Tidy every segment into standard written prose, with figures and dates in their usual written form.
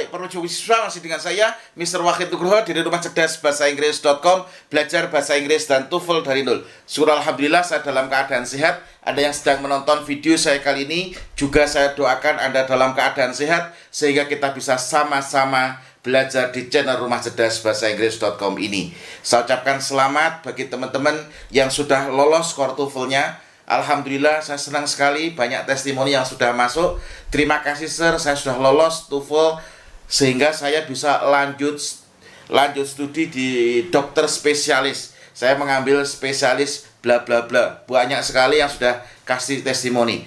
Hai, para siswa, masih dengan saya, Mr. Wahid Nugroho dari Rumah Cerdas Bahasa Inggris.com, belajar bahasa Inggris dan TOEFL dari nol. Syukur alhamdulillah saya dalam keadaan sehat. Anda yang sedang menonton video saya kali ini, juga saya doakan Anda dalam keadaan sehat, sehingga kita bisa sama-sama belajar di channel Rumah Cerdas Bahasa Inggris.com ini. Saya ucapkan selamat bagi teman-teman yang sudah lolos skor TOEFL-nya. Alhamdulillah, saya senang sekali, banyak testimoni yang sudah masuk. Terima kasih sir, saya sudah lolos TOEFL sehingga saya bisa lanjut studi di dokter spesialis. Saya mengambil spesialis bla bla bla. Banyak sekali yang sudah kasih testimoni.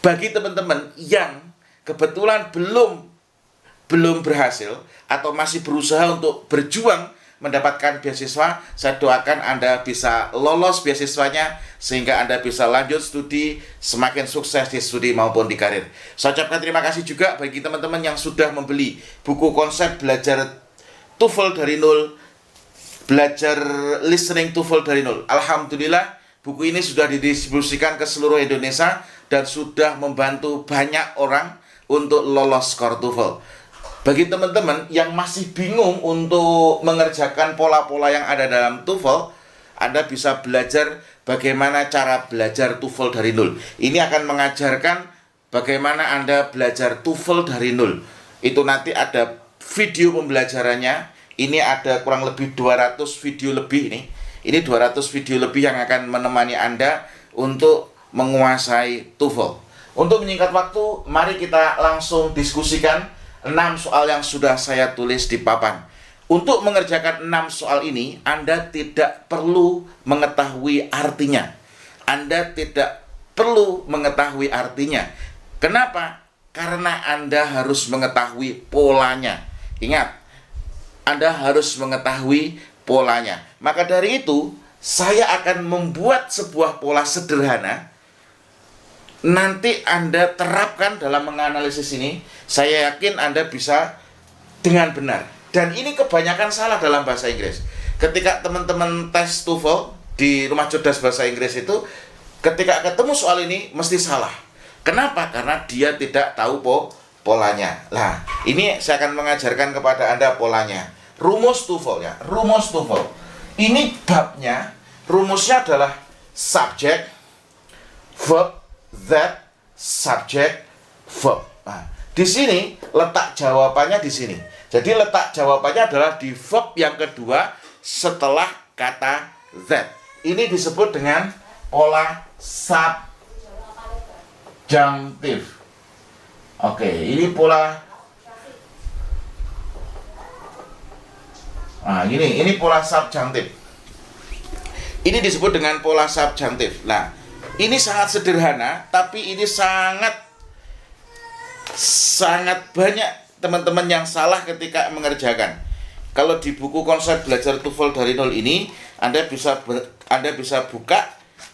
Bagi teman-teman yang kebetulan belum berhasil atau masih berusaha untuk berjuang mendapatkan beasiswa, saya doakan Anda bisa lolos beasiswanya sehingga Anda bisa lanjut studi, semakin sukses di studi maupun di karir. Saya ucapkan terima kasih juga bagi teman-teman yang sudah membeli buku konsep belajar TOEFL dari nol, belajar listening TOEFL dari nol. Alhamdulillah, buku ini sudah didistribusikan ke seluruh Indonesia dan sudah membantu banyak orang untuk lolos skor TOEFL. Bagi teman-teman yang masih bingung untuk mengerjakan pola-pola yang ada dalam TOEFL, Anda bisa belajar bagaimana cara belajar TOEFL dari nol. Ini akan mengajarkan bagaimana Anda belajar TOEFL dari nol. Itu nanti ada video pembelajarannya. Ini ada kurang lebih 200 video lebih ini. Ini 200 video lebih yang akan menemani Anda untuk menguasai TOEFL. Untuk menyingkat waktu, mari kita langsung diskusikan 6 soal yang sudah saya tulis di papan. Untuk mengerjakan 6 soal ini, Anda tidak perlu mengetahui artinya. Anda tidak perlu mengetahui artinya. Kenapa? Karena Anda harus mengetahui polanya. Ingat, Anda harus mengetahui polanya. Maka dari itu, saya akan membuat sebuah pola sederhana. Nanti Anda terapkan dalam menganalisis ini, saya yakin Anda bisa dengan benar. Dan ini kebanyakan salah dalam bahasa Inggris. Ketika teman-teman tes TOEFL di Rumah Cerdas Bahasa Inggris itu, ketika ketemu soal ini, mesti salah. Kenapa? Karena dia tidak tahu polanya. Nah, ini saya akan mengajarkan kepada Anda polanya. Rumus TOEFL ya, rumus TOEFL. Ini babnya, rumusnya adalah subject, verb, that, subject, verb. Nah, di sini letak jawabannya di sini. Jadi letak jawabannya adalah di verb yang kedua setelah kata that. Ini disebut dengan pola subjunctive. Oke, ini pola. Nah, ini pola subjunctive. Ini disebut dengan pola subjunctive. Nah, ini sangat sederhana, tapi ini sangat banyak teman-teman yang salah ketika mengerjakan. Kalau di buku konsep belajar TOEFL dari nol ini, Anda bisa buka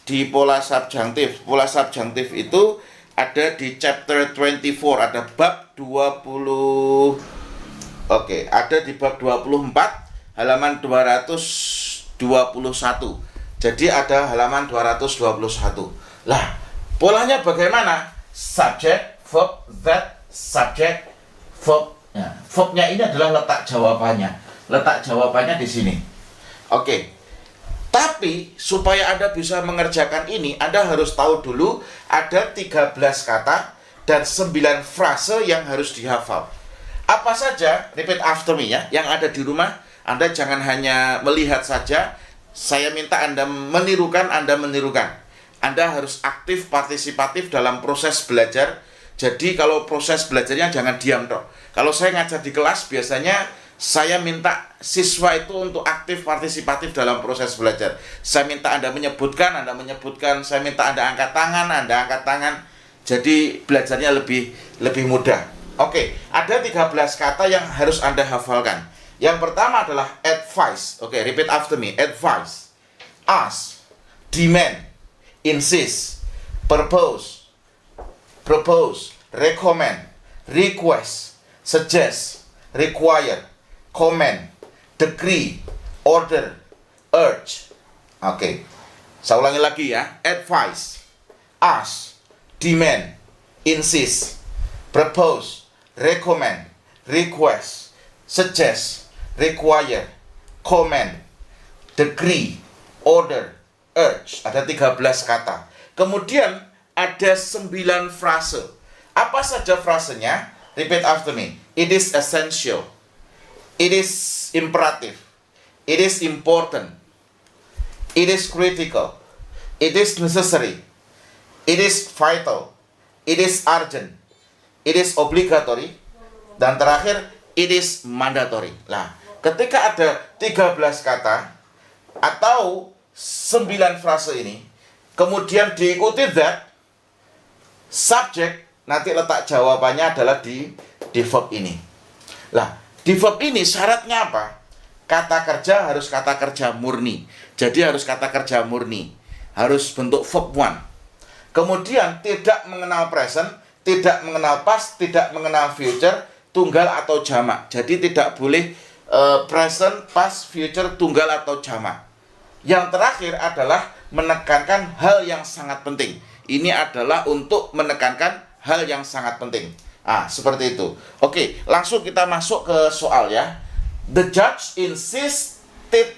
di pola subjunctive. Pola subjunctive itu ada di chapter 24, ada bab 20. Oke, ada di bab 24 halaman 221. Jadi ada halaman 221. Lah, polanya bagaimana? Subject, verb, that, subject, verb. Ya, verbnya ini adalah letak jawabannya. Letak jawabannya di sini. Oke. Tapi supaya Anda bisa mengerjakan ini, Anda harus tahu dulu ada 13 kata dan 9 frase yang harus dihafal. Apa saja? Repeat after me ya. Yang ada di rumah, Anda jangan hanya melihat saja. Saya minta Anda menirukan. Anda harus aktif, partisipatif dalam proses belajar. Jadi kalau proses belajarnya jangan diam toh. Kalau saya ngajar di kelas, biasanya saya minta siswa itu untuk aktif, partisipatif dalam proses belajar. Saya minta Anda menyebutkan, saya minta Anda angkat tangan. Jadi belajarnya lebih mudah. Oke, ada 13 kata yang harus Anda hafalkan. Yang pertama adalah advice. Oke, repeat after me. Advice, ask, demand, insist, propose, recommend, request, suggest, require, comment, decree, order, urge. Oke, saya ulangi lagi ya. Advice, ask, demand, insist, propose, recommend, request, suggest, require, command, decree, order, urge. Ada 13 kata. Kemudian ada 9 frase. Apa saja frasenya? Repeat after me. It is essential. It is imperative. It is important. It is critical. It is necessary. It is vital. It is urgent. It is obligatory. Dan terakhir, it is mandatory. Nah, ketika ada 13 kata atau 9 frase ini, kemudian diikuti that, subject, nanti letak jawabannya adalah di verb ini. Nah, di verb ini syaratnya apa? Kata kerja harus kata kerja murni. Jadi harus kata kerja murni. Harus bentuk verb one. Kemudian tidak mengenal present, tidak mengenal past, tidak mengenal future, tunggal atau jamak. Jadi tidak boleh present, past, future, tunggal atau jamak. Yang terakhir adalah menekankan hal yang sangat penting. Ini adalah untuk menekankan hal yang sangat penting. Seperti itu. Oke, langsung kita masuk ke soal ya. The judge insisted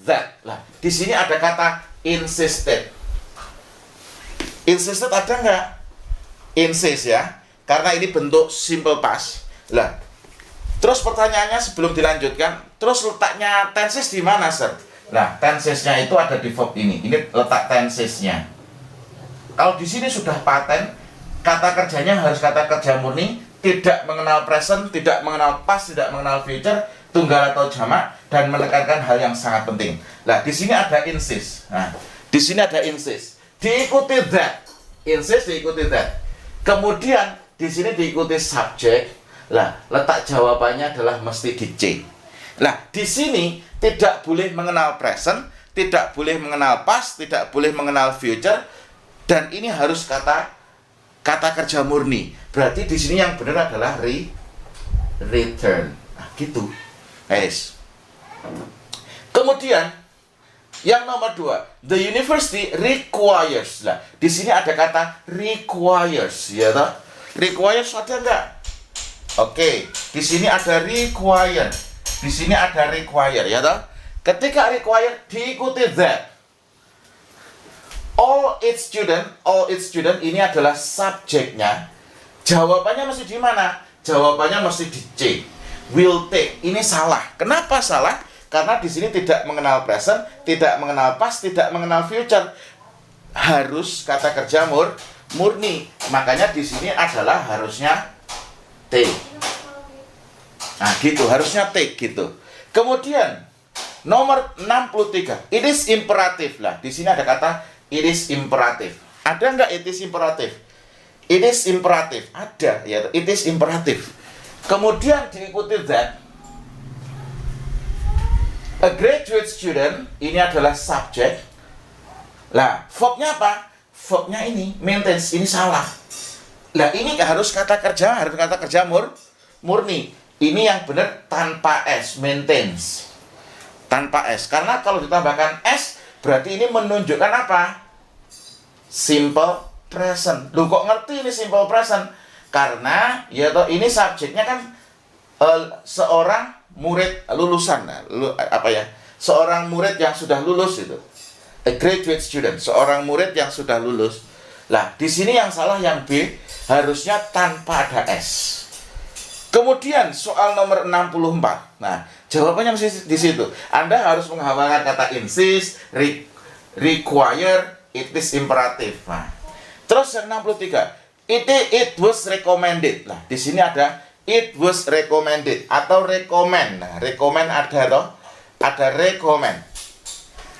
that. Lah, di sini ada kata insisted. Insisted ada nggak? Insist ya. Karena ini bentuk simple past. Lah, terus pertanyaannya sebelum dilanjutkan, terus letaknya tenses di mana, Sir? Nah, tensesnya itu ada di verb ini. Ini letak tensesnya. Kalau di sini sudah paten, kata kerjanya harus kata kerja murni, tidak mengenal present, tidak mengenal past, tidak mengenal future, tunggal atau jamak, dan menekankan hal yang sangat penting. Nah, di sini ada insist. Nah, di sini ada insist. Diikuti that. Insist diikuti that. Kemudian di sini diikuti subject. Lah, letak jawabannya adalah mesti di C. Nah, di sini tidak boleh mengenal present, tidak boleh mengenal past, tidak boleh mengenal future, dan ini harus kata kerja murni. Berarti di sini yang benar adalah return. Nah, gitu. Guys. Kemudian yang nomor 2, the university requires. Lah, di sini ada kata requires, ya toh? Requires ada enggak? Oke, di sini ada require. Di sini ada require, ya toh? Ketika require diikuti that. All its student ini adalah subjeknya. Jawabannya mesti di mana? Jawabannya mesti di C. Will take. Ini salah. Kenapa salah? Karena di sini tidak mengenal present, tidak mengenal past, tidak mengenal future. Harus kata kerja murni. Makanya di sini adalah harusnya take. Nah, gitu, harusnya take gitu. Kemudian nomor 63, it is imperative. Lah, di sini ada kata it is imperative. Ada nggak it is imperative? It is imperative. Ada, ya. It is imperative. Kemudian diikuti that. A graduate student, ini adalah subject. Lah, verbnya apa? Verbnya ini, maintains, ini salah. Lah, ini harus kata kerja murni. Ini yang benar tanpa S, maintains. Tanpa S. Karena kalau ditambahkan S, berarti ini menunjukkan apa? Simple present. Loh, kok ngerti ini simple present? Karena, ya toh, ini subjeknya kan seorang murid lulusan, seorang murid yang sudah lulus itu, a graduate student, seorang murid yang sudah lulus. Lah, di sini yang salah yang B, harusnya tanpa ada S. Kemudian soal nomor 64. Nah, jawabannya mesti di situ. Anda harus menghafalkan kata insist, require, it is imperative. Nah, terus yang 63, it was recommended. Nah, di sini ada it was recommended atau recommend. Nah, recommend ada toh? Ada recommend.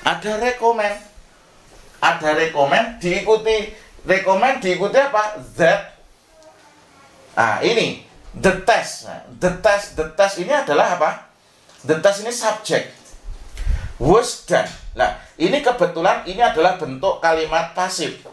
Ada recommend diikuti recommend diikuti apa? That. Nah, ini the test. Nah, the test ini adalah apa? The test ini subject. Was done. Nah, ini kebetulan ini adalah bentuk kalimat pasif.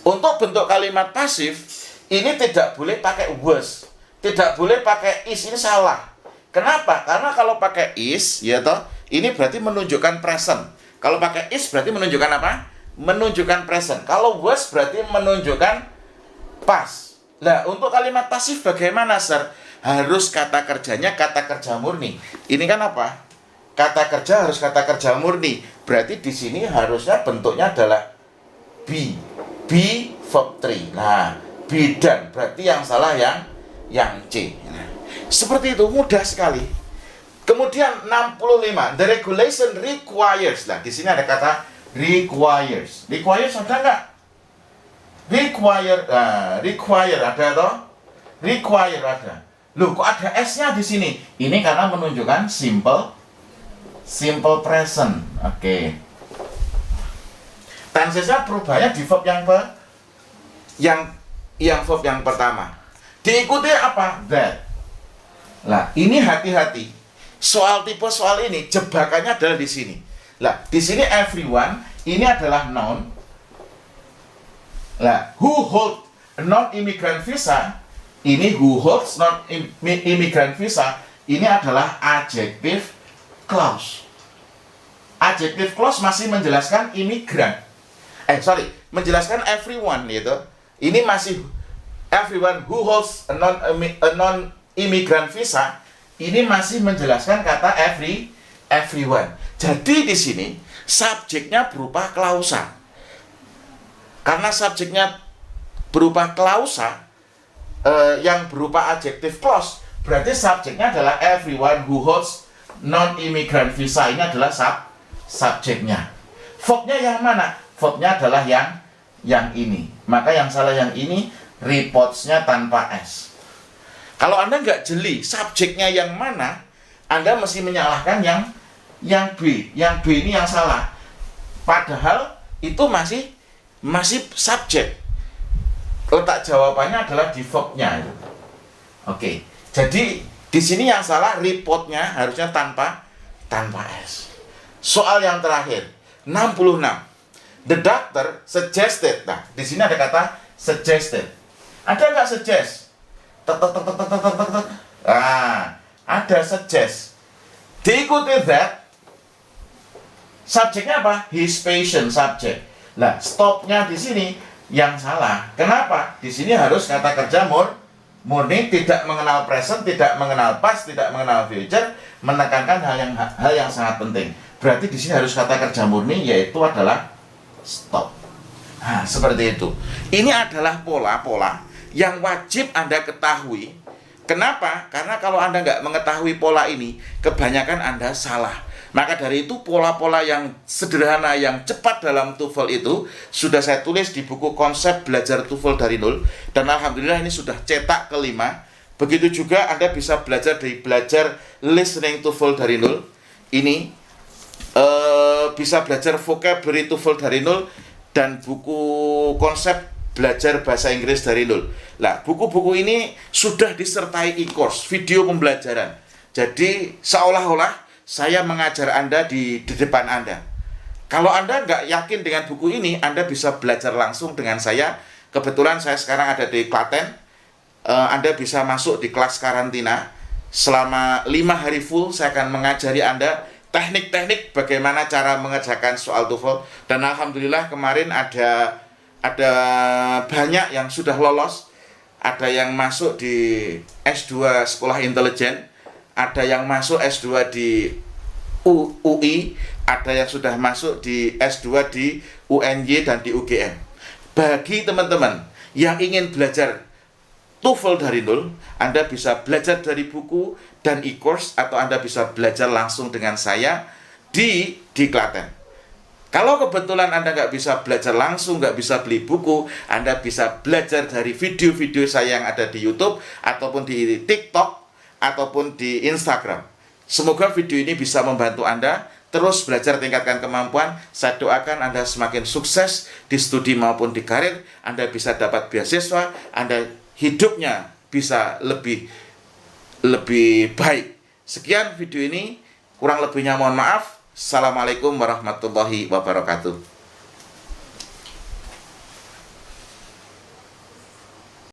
Untuk bentuk kalimat pasif ini tidak boleh pakai was. Tidak boleh pakai is, ini salah. Kenapa? Karena kalau pakai is, ya toh, ini berarti menunjukkan present. Kalau pakai is berarti menunjukkan apa? Menunjukkan present. Kalau was berarti menunjukkan past. Nah, untuk kalimat pasif bagaimana, Sir? Harus kata kerjanya kata kerja murni. Ini kan apa? Kata kerja harus kata kerja murni. Berarti di sini harusnya bentuknya adalah be. Be verb 3. Nah, be done. Berarti yang salah yang C. Nah, seperti itu, mudah sekali. Kemudian 65, the regulation requires. Nah, di sini ada kata requires. Requires ada nggak? Require ada toh? Require ada. Loh, kok ada S-nya di sini? Ini karena menunjukkan simple present. Oke. Tensesnya perubahannya di verb yang verb yang pertama. Diikuti apa? That. Lah, ini hati-hati. Soal ini jebakannya adalah di sini. Lah, di sini everyone ini adalah noun. Lah, who hold non-immigrant visa, ini who holds non-immigrant visa, ini adalah adjective clause. Adjective clause masih menjelaskan imigran. Menjelaskan everyone gitu. Ini masih everyone who holds a non-immigrant visa, ini masih menjelaskan kata everyone. Jadi di sini subjeknya berupa klausa. Karena subjeknya berupa klausa yang berupa adjective clause, berarti subjeknya adalah everyone who holds non-immigrant visa. Ini adalah subjeknya. Verbnya yang mana? Verbnya adalah yang ini. Maka yang salah yang ini, reports-nya tanpa S. Kalau Anda nggak jeli subjeknya yang mana, Anda mesti menyalahkan yang B. Yang B ini yang salah. Padahal itu masih subjek. Letak jawabannya adalah di verbnya. Oke. Jadi di sini yang salah reportnya harusnya tanpa S. Soal yang terakhir 66. The doctor suggested. Nah, di sini ada kata suggested. Ada nggak suggest? Ada suggest. Diikuti that. Subjeknya apa? His patient subject. Nah, stopnya di sini yang salah. Kenapa? Di sini harus kata kerja murni, tidak mengenal present, tidak mengenal past, tidak mengenal future, menekankan hal yang sangat penting. Berarti di sini harus kata kerja murni, yaitu adalah stop. Nah, seperti itu. Ini adalah pola-pola yang wajib Anda ketahui. Kenapa? Karena kalau Anda nggak mengetahui pola ini, kebanyakan Anda salah. Maka dari itu pola-pola yang sederhana, yang cepat dalam TOEFL itu sudah saya tulis di buku konsep belajar TOEFL dari nol. Dan alhamdulillah ini sudah cetak kelima. Begitu juga Anda bisa belajar listening TOEFL dari nol. Ini bisa belajar vocabulary TOEFL dari nol dan buku konsep belajar bahasa Inggris dari nol. Nah, buku-buku ini sudah disertai e-course, video pembelajaran. Jadi seolah-olah saya mengajar Anda di depan Anda. Kalau Anda nggak yakin dengan buku ini, Anda bisa belajar langsung dengan saya. Kebetulan saya sekarang ada di Klaten. Anda bisa masuk di kelas karantina. Selama 5 hari full, saya akan mengajari Anda teknik-teknik bagaimana cara mengerjakan soal TOEFL. Dan alhamdulillah kemarin ada banyak yang sudah lolos. Ada yang masuk di S2 Sekolah Intelijen. Ada yang masuk S2 di UI, ada yang sudah masuk di S2 di UNY dan di UGM. Bagi teman-teman yang ingin belajar TOEFL dari nol, Anda bisa belajar dari buku dan e-course, atau Anda bisa belajar langsung dengan saya di Klaten. Kalau kebetulan Anda nggak bisa belajar langsung, nggak bisa beli buku, Anda bisa belajar dari video-video saya yang ada di YouTube, ataupun di TikTok, ataupun di Instagram. Semoga video ini bisa membantu Anda terus belajar, tingkatkan kemampuan. Saya doakan Anda semakin sukses di studi maupun di karir. Anda bisa dapat beasiswa, Anda hidupnya bisa lebih baik. Sekian video ini, kurang lebihnya mohon maaf. Assalamualaikum warahmatullahi wabarakatuh.